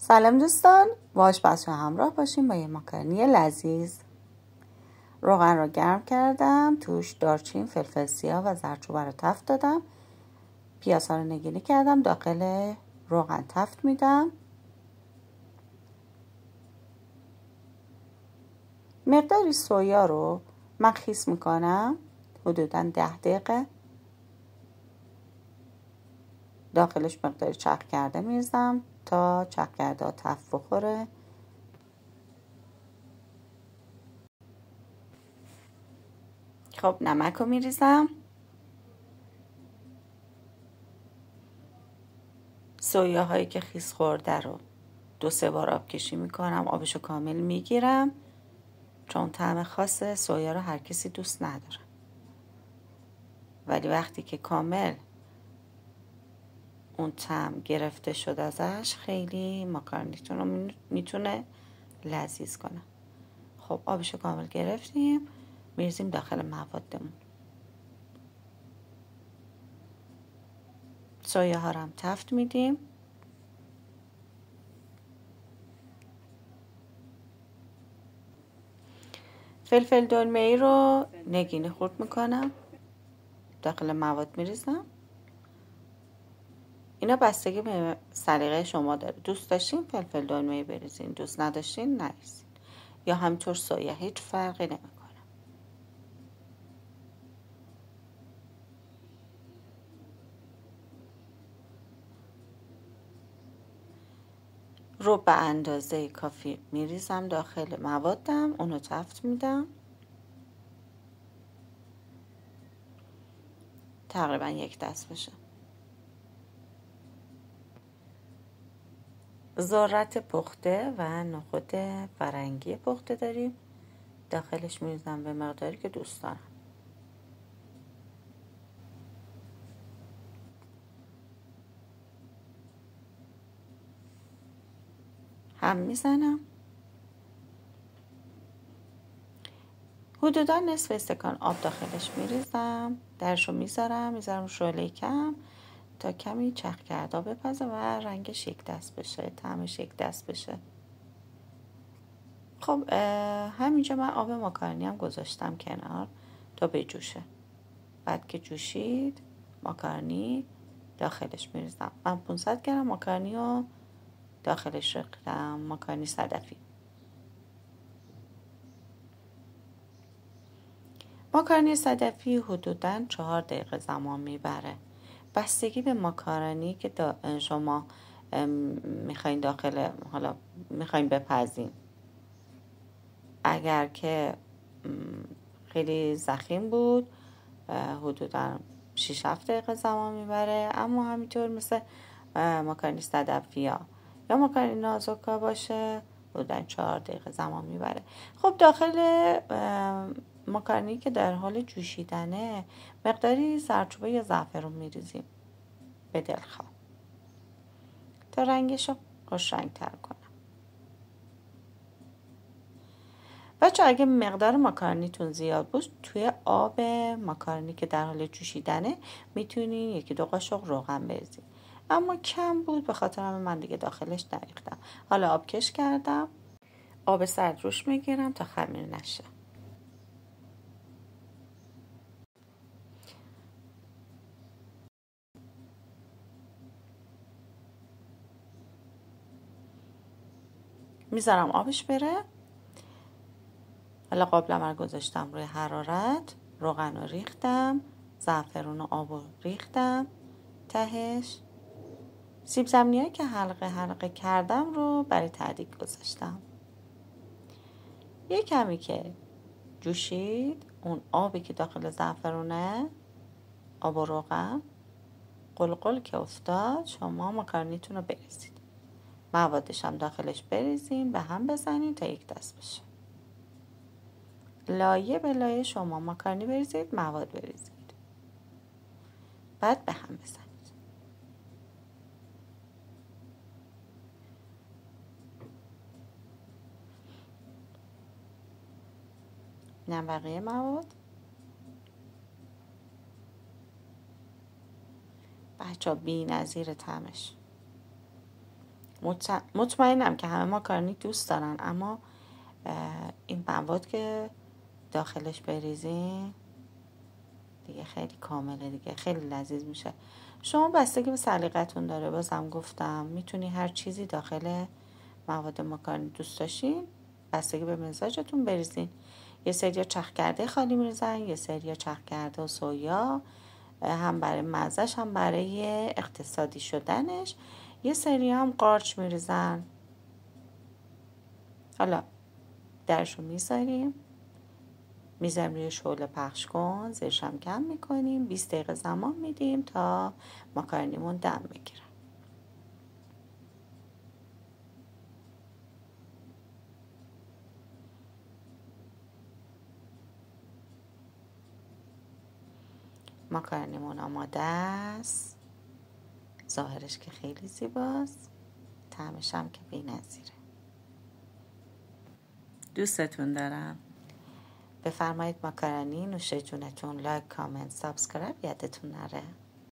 سلام دوستان، با آشپزشو همراه باشیم با یه ماکارونی لذیذ. روغن رو گرم کردم، توش دارچین، فلفل سیاه و زردچوبه رو تفت دادم. پیازها رو نگینی کردم، داخل روغن تفت میدم. مقداری سویا رو من خیس میکنم، حدوداً 10 دقیقه. داخلش مقداری چرخ کرده میریزم تا چرخ کرده تفت بخوره. خب نمک رو میریزم، سویاهایی که خیس خورده رو 2-3 بار آب کشی میکنم، آبشو کامل میگیرم، چون طعم خاص سویا رو هر کسی دوست نداره، ولی وقتی که کامل اون طعم گرفته شد ازش خیلی ماکارونیتون رو میتونه لذیذ کنه. خب آبشو کامل گرفتیم، میریزیم داخل موادمون. سویاها رو هم تفت میدیم. فلفل دلمه‌ای رو نگینی خورد میکنم، داخل مواد میریزم. اینا بستگی به سلیقه شما داره، دوست داشتین فلفل دلمه‌ای بریزین، دوست نداشتین نریزین، یا همینطور سویا، هیچ فرقی نمیکنه. رو به اندازه کافی میریزم داخل موادم، اونو تفت میدم. تقریبا 1 دست بشه. ذرت پخته و نخود فرنگی پخته داریم، داخلش میریزم به مقداری که دوست دارم. هم میزنم. حدودا نصف استکان آب داخلش میریزم، درشو میذارم شعله کم تا کمی چرخ کرده بپزه و رنگش 1 دست بشه، طعمش 1 دست بشه. خب همینجا من آب ماکارونی هم گذاشتم کنار تا بجوشه. بعد که جوشید ماکارونی داخلش میریزم. من 500 گرم ماکارونی رو داخلش ریختم، ماکارونی صدفی. ماکارونی صدفی حدوداً 4 دقیقه زمان میبره، بستگی به ماکارونی که شما میخواین داخل، حالا میخواین بپزین. اگر که خیلی ضخیم بود حدوداً 6-7 دقیقه زمان میبره، اما همینطور مثل ماکارونی صدفی یا ماکارونی نازوکا باشه حدوداً 4 دقیقه زمان میبره. خب داخل ماکارونی که در حال جوشیدنه مقداری زردچوبه یا زعفران میریزیم به دلخواه تا رنگش رو خوش رنگ تر کنه. بچه اگه مقدار ماکارونیتون زیاد بود، توی آب ماکارونی که در حال جوشیدنه میتونین 1-2 قاشق روغن بریزین، اما کم بود به خاطر همین من دیگه داخلش نریختم. حالا آب کش کردم، آب سرد روش میگیرم تا خمیر نشه. میذارم آبش بره. حالا قابلم رو گذاشتم روی حرارت، روغن رو ریختم، زعفرون و آب رو ریختم تهش. سیب زمینی‌هایی که حلقه حلقه کردم رو برای تعدیق گذاشتم. یه کمی که جوشید، اون آبی که داخل زعفرونه، آب و روغن قلقل که افتاد، شما ماکارونیتون رو بریزید، موادش هم داخلش بریزین، به هم بزنین تا 1 دست بشه. لایه به لایه شما ماکارونی بریزید، مواد بریزید، بعد به هم بزنید. اینم بقیه مواد. بچه ها بی نظیر طعمش. مطمئنم که همه ماکارونی دوست دارن، اما این مواد که داخلش بریزین دیگه خیلی کامله، دیگه خیلی لذیذ میشه. شما بستگی به سلیقتون داره. بازم گفتم میتونی هر چیزی داخل مواد ماکارونی دوست داشتین بستگی به مزاجتون بریزین. یه سری چرخ کرده خالی میریزن، یه سری چرخ کرده و سویا، هم برای مزهش هم برای اقتصادی شدنش. یه سری هم قارچ میریزن. حالا درشو میذاریم روی شعله پخش کن، زیرش هم کم میکنیم، 20 دقیقه زمان میدیم تا ماکارونیمون دم بگیره. ماکارونیمون آماده است. ظاهرش که خیلی زیباست، طعمش هم که بی‌نظیره. دوستتون دارم. بفرمایید ماکارونی نوش جونتون. لایک، کامنت، سابسکرایب یادتون نره.